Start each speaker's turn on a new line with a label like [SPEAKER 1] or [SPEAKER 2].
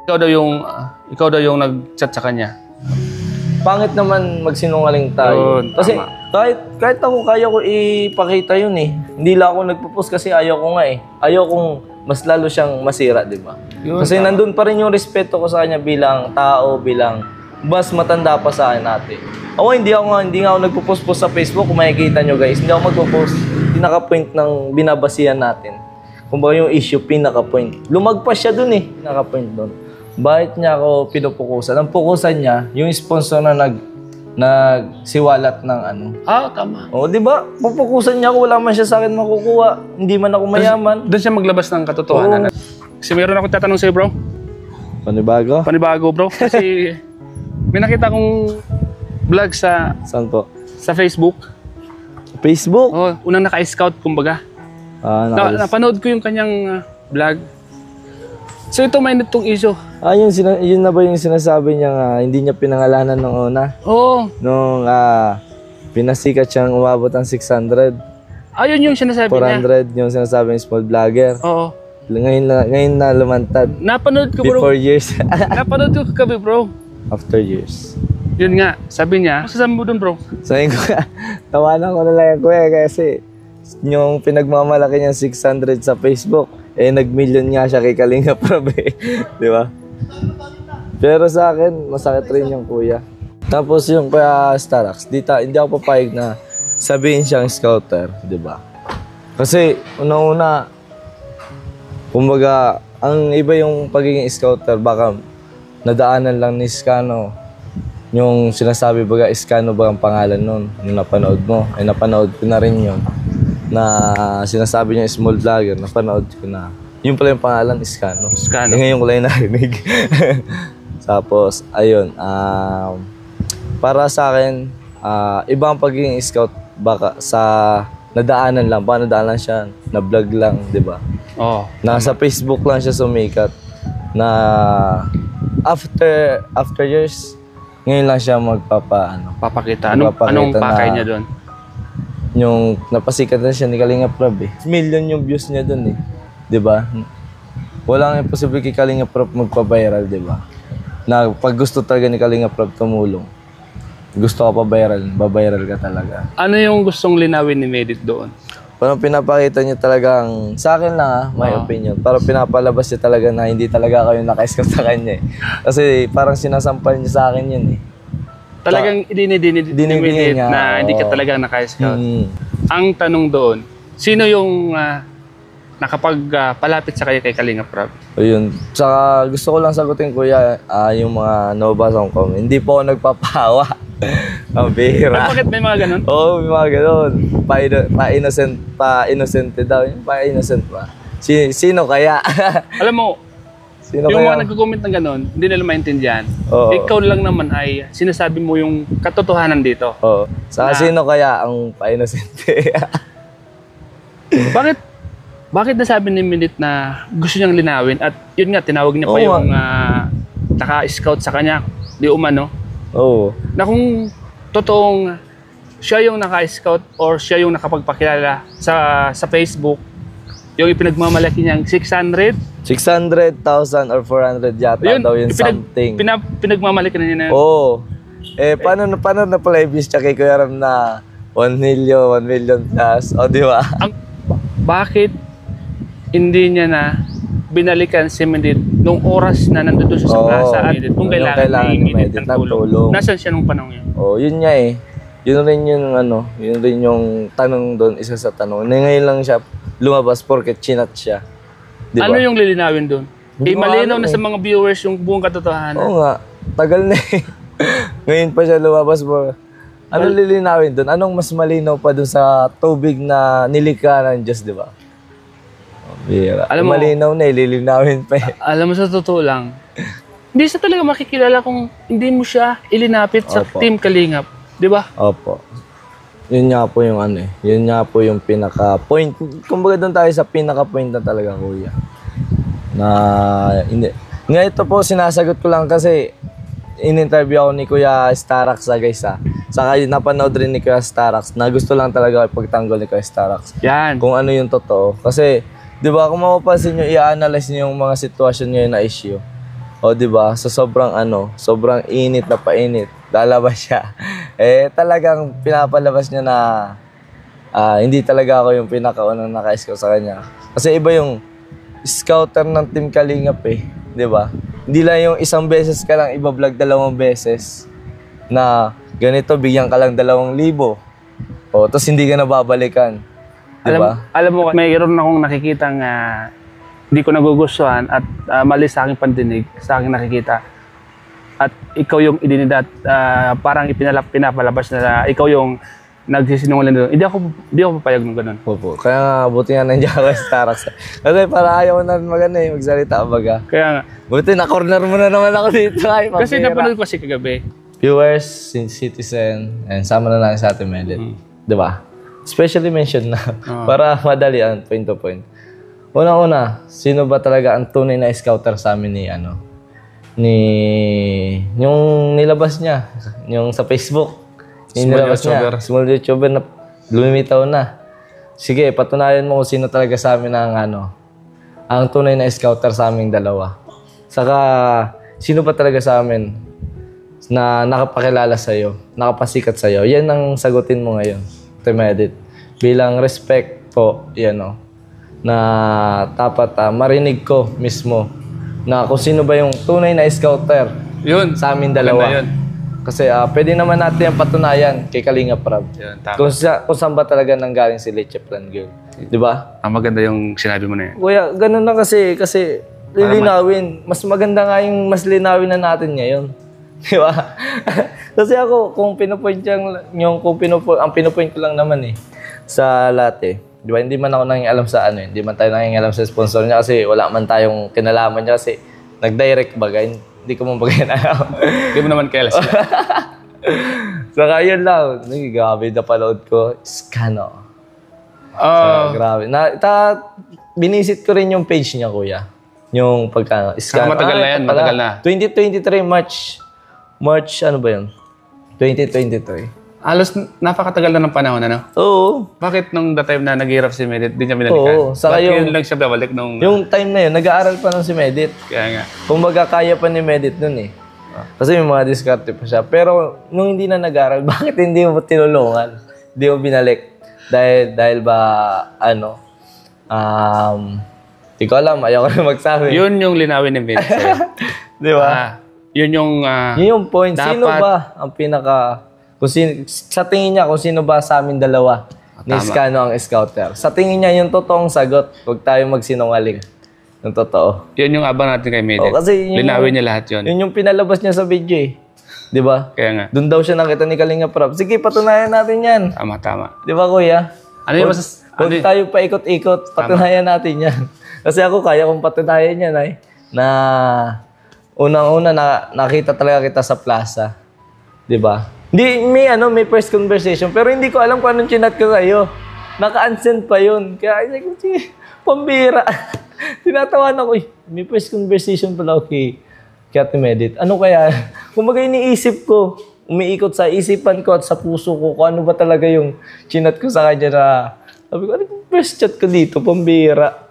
[SPEAKER 1] Ikaw daw yung nag-chat sa kanya.
[SPEAKER 2] Pangit naman magsinungaling tayo.
[SPEAKER 1] Yun,
[SPEAKER 2] kasi
[SPEAKER 1] tama.
[SPEAKER 2] kahit ako kaya ko ipakita yun eh. Hindi lang ako nagpo-post kasi ayaw ko nga eh. Ayaw kong mas lalo siyang masira, di ba? Kasi
[SPEAKER 1] tama.
[SPEAKER 2] nandun pa rin yung respeto ko sa kanya bilang tao, bilang mas matanda pa sa akin ate. Ako hindi nga ako nagpo-post sa Facebook. Kung makikita nyo guys, hindi ako magpo-post. Pinaka-point ng binabasihan natin. Kung ba yung issue, pinaka-point. Lumagpas siya dun eh, pinaka-point dun. Bakit niya ako pinupukusan? Ang pukusan niya, yung sponsor na nagsiwalat ng ano.
[SPEAKER 1] Tama.
[SPEAKER 2] O, di ba? Pupukusan niya ako, wala man siya sa akin makukuha. Hindi man ako mayaman.
[SPEAKER 1] Doon siya maglabas ng katotohanan. Kasi meron akong tatanong sa'yo, bro.
[SPEAKER 2] Panibago?
[SPEAKER 1] Panibago, bro. Kasi may nakita kong vlog sa
[SPEAKER 2] Saan po?
[SPEAKER 1] Facebook.
[SPEAKER 2] Facebook?
[SPEAKER 1] Oh, unang naka-scout, kumbaga. Napanood ko yung kanyang vlog. So ito may itong issue.
[SPEAKER 2] Yun na ba yung sinasabi niya hindi niya pinangalanan nung una?
[SPEAKER 1] Oo.
[SPEAKER 2] Nung pinasikat siyang umabot ng 600.
[SPEAKER 1] Ayun yung sinasabi
[SPEAKER 2] 400 yung sinasabi ng small vlogger.
[SPEAKER 1] Oo.
[SPEAKER 2] Ngayon na lumantad.
[SPEAKER 1] Napanood ko, bro.
[SPEAKER 2] Before years.
[SPEAKER 1] Napanood ko kagabi, bro.
[SPEAKER 2] After years.
[SPEAKER 1] Yun nga, sabi niya. Masasabi mo dun, bro?
[SPEAKER 2] Sabi ko, tawanan ko na lang yan, kuya, kasi yung pinagmamalaki niya 600 sa Facebook, nag-million nga siya kay Kalinga Prab eh. Di ba? Pero sa akin, masakit rin yung kuya. Tapos yung kaya Starax, hindi ako papayag na sabihin siyang scouter, di ba? Kasi una-una, kumbaga, ang iba yung pagiging scouter, baka nadaanan lang ni Scano. Yung sinasabi baga, Scano ba ang pangalan nun? Yung napanood mo, napanood ko na rin yun. Na sinasabi niya small vlogger, napanood ko na. Yung pala yung pangalan, Scano. Ngayon ko lang narinig. Tapos, ayun. Para sa akin, ibang pagiging scout, baka sa nadaanan lang. Baka nadaanan siya, na-vlog lang, di ba?
[SPEAKER 1] Oo.
[SPEAKER 2] Nasa Facebook lang siya sumikat. Na after years, ngayon lang siya
[SPEAKER 1] papakita. Anong pakay niya doon?
[SPEAKER 2] Yung napasikat na siya ni Kalinga Prab eh. Million yung views niya doon eh. 'Di ba? Walang imposible kay Kalinga Prab magpa-viral, 'di ba? Na pag gusto talaga ni Kalinga Prab tumulong, gusto ka pa-viral, ba-viral ka talaga.
[SPEAKER 1] Ano yung gustong linawin ni Medit doon?
[SPEAKER 2] Parang pinapakita niya talagang, sa akin lang my opinion, parang pinapalabas niya talaga na hindi talaga kayo naka-scout sa kanya eh. Kasi parang sinasampal niya sa akin yun eh.
[SPEAKER 1] Talagang dinidinit na hindi ka talaga naka-scout. Ang tanong doon, sino yung nakapagpalapit sa kay Kalinga Prab?
[SPEAKER 2] Ayun. Saka gusto ko lang sagutin kuya, yung mga nababasa kong comment. Hindi po ako nagpapawa. Ang bihira.
[SPEAKER 1] Bakit may mga ganun?
[SPEAKER 2] Oo, may mga ganun. Pa-innocente daw. Yung pa-innocent pa. Sino kaya?
[SPEAKER 1] Alam mo,
[SPEAKER 2] sino
[SPEAKER 1] yung
[SPEAKER 2] kaya?
[SPEAKER 1] mga nag-comment ng ganun, hindi nila maintindihan.
[SPEAKER 2] Oo.
[SPEAKER 1] Ikaw lang naman ay sinasabi mo yung katotohanan dito.
[SPEAKER 2] Oo. Saka sino kaya ang pa-innocente?
[SPEAKER 1] Bakit nasabi ni Minit na gusto niyang linawin at yun nga, tinawag niya pa yung naka-scout sa kanya, di umano?
[SPEAKER 2] Oo.
[SPEAKER 1] Na kung totoong siya yung naka-scout or siya yung nakapagpakilala sa Facebook, yung ipinagmamalaki niyang 600?
[SPEAKER 2] 600,000 or 400 yata yun, daw yung something.
[SPEAKER 1] Pinagmamalaki na niya na yun?
[SPEAKER 2] Oo. Paano na pala i-views siya kay Kuya Ram na 1 million plus? O, di ba?
[SPEAKER 1] Bakit hindi niya na binalikan si Medit nung oras na nandun siya sa plaza at kung kailangan ni Medit ng tulong? Nasaan siya nung panahon yun?
[SPEAKER 2] Oo, yun nga eh. Yun rin yung tanong doon, isa sa tanong. Ngayon lang siya lumabas porket chinat siya. Diba?
[SPEAKER 1] Ano yung lilinawin doon? Malinaw na sa mga viewers yung buong katotohanan.
[SPEAKER 2] Oo nga, tagal na eh. Ngayon pa siya lumabas po. Ano lilinawin doon? Anong mas malinaw pa doon sa tubig na nilikha ng Diyos, di ba? Alam mo, malinaw na, lilinawin pa eh.
[SPEAKER 1] Alam mo, sa totoo lang, hindi siya talaga makikilala kung hindi mo siya ilinapit sa Team Kalingap. Di ba?
[SPEAKER 2] Opo. Yun nga po yung yun nga po yung pinaka-point. Kumbaga doon tayo sa pinaka-point na talaga, kuya. Na, hindi. Nga ito po, sinasagot ko lang kasi in-interview ako ni Kuya Starax guys Saka napanood rin ni Kuya Starax na gusto lang talaga ipagtanggol ni Kuya Starax.
[SPEAKER 1] Yan.
[SPEAKER 2] Kung ano yung totoo. Kasi, di ba, kung mapapansin nyo, i-analyze nyo yung mga sitwasyon ngayon na issue. O, di ba? So, sobrang init na painit. Lalabas siya. Eh, talagang pinapalabas niya na hindi talaga ako yung pinakaunang naka-scout sa kanya. Kasi iba yung scouter ng Team Kalingap eh. Di ba? Hindi lang yung isang beses ka lang iba-vlog 2 beses na ganito, bigyan ka lang 2,000. O, tapos hindi ka na babalikan. Di ba?
[SPEAKER 1] Alam mo, mayroon akong nakikitang di ko nagugustuhan at mali sa aking pandinig, sa aking nakikita. At ikaw yung idinida at parang pinapalabas na ikaw yung nagsisinungaling doon. Hindi ako papayag ng ganun.
[SPEAKER 2] Opo. Kaya nga, buti nga nandiyan ako sa Tarax. Kasi para ayaw na magsalita baga.
[SPEAKER 1] Kaya nga.
[SPEAKER 2] Buti na-corner mo na naman ako dito. Ay,
[SPEAKER 1] kasi napanood ko kasi kagabi.
[SPEAKER 2] Viewers, citizen, and sama na lang sa ating Medit. Diba? Specially mentioned na. Para madali ang point to point. Una-una, sino ba talaga ang tunay na scouter sa amin yung nilabas niya, yung sa Facebook. Small YouTuber na lumimitaw na. Sige, patunayan mo kung sino talaga sa amin ang tunay na scouter sa aming dalawa. Saka, sino pa talaga sa amin na nakapakilala sa'yo, nakapasikat sa'yo. Yan ang sagutin mo ngayon, Team Edit. Bilang respect po, na dapat marinig ko mismo na kung sino ba yung tunay na scouter sa amin dalawa. Kasi pwede naman natin yung patunayan kay Kalingap Rab. Kung saan ba talaga nanggaling si Leche Plan Girl. Di ba?
[SPEAKER 1] Maganda yung sinabi mo na yan.
[SPEAKER 2] Kuya, ganun na kasi lilinawin. Mas maganda nga yung mas linawin na natin ngayon. Di ba? Kasi ako, kung pinupoint ang pinupoint ko lang naman sa lahat Di ba? Hindi man ako nanging alam sa hindi man tayo nanging alam sa sponsor niya kasi wala man tayong kinalaman niya kasi nag-direct bagay. Hindi ko mong bagay na alam.
[SPEAKER 1] Hindi mo naman kailas sila.
[SPEAKER 2] Saka yun lang. Grabe na panood ko. Scano. Grabe. Binisit ko rin yung page niya, kuya. Yung Scano.
[SPEAKER 1] Matagal na yan. Matagal na.
[SPEAKER 2] 2023 March, ano ba yun? 2023.
[SPEAKER 1] Halos napakatagal na ng panahon,
[SPEAKER 2] Oo.
[SPEAKER 1] Bakit nung the time na nag-hirap si Medit, di niya binalikan?
[SPEAKER 2] Oo. Saka
[SPEAKER 1] yun lang siya babalik nung...
[SPEAKER 2] Yung time na yun, nag-aaral pa nun si Medit.
[SPEAKER 1] Kaya nga.
[SPEAKER 2] Kumbaga, kaya pa ni Medit nun Kasi may mga diskarte pa siya. Pero nung hindi na nag-aaral, bakit hindi mo tinulungan? Hindi mo binalik? Dahil ba, di ko alam, ayaw ko rin magsabi.
[SPEAKER 1] Yun yung linawin ni Medit sa'yo.
[SPEAKER 2] Di ba?
[SPEAKER 1] Yun
[SPEAKER 2] yung point. Sino ba ang sa tingin niya, kung sino ba sa amin dalawa ni Scano ang scouter? Sa tingin niya, yung totoong sagot. Huwag tayo magsinungaling. Yung totoo.
[SPEAKER 1] Yun yung abang natin kay Medit. Linawin niya lahat yun.
[SPEAKER 2] Yun yung pinalabas niya sa video Di ba?
[SPEAKER 1] Kaya nga.
[SPEAKER 2] Doon daw siya nakita ni Kalingap Rab. Sige, patunayan natin yan.
[SPEAKER 1] Tama.
[SPEAKER 2] Di ba, kuya? Huwag tayo paikot-ikot. Patunayan natin yan. Kasi ako, kaya kong patunayan yan na unang-una nakita talaga kita sa plaza. Di ba? Hindi, may first conversation, pero hindi ko alam kung anong chinat ko sa'yo. Naka-unsend pa yun. Kaya, pambira. Tinatawan ako, may first conversation pala kay Ate Medit. Ano kaya? Kumbaga iniisip ko, umiikot sa isipan ko at sa puso ko kung ano ba talaga yung chinat ko sa kanya na, sabi ko, ano yung first chat ko dito? Pambira.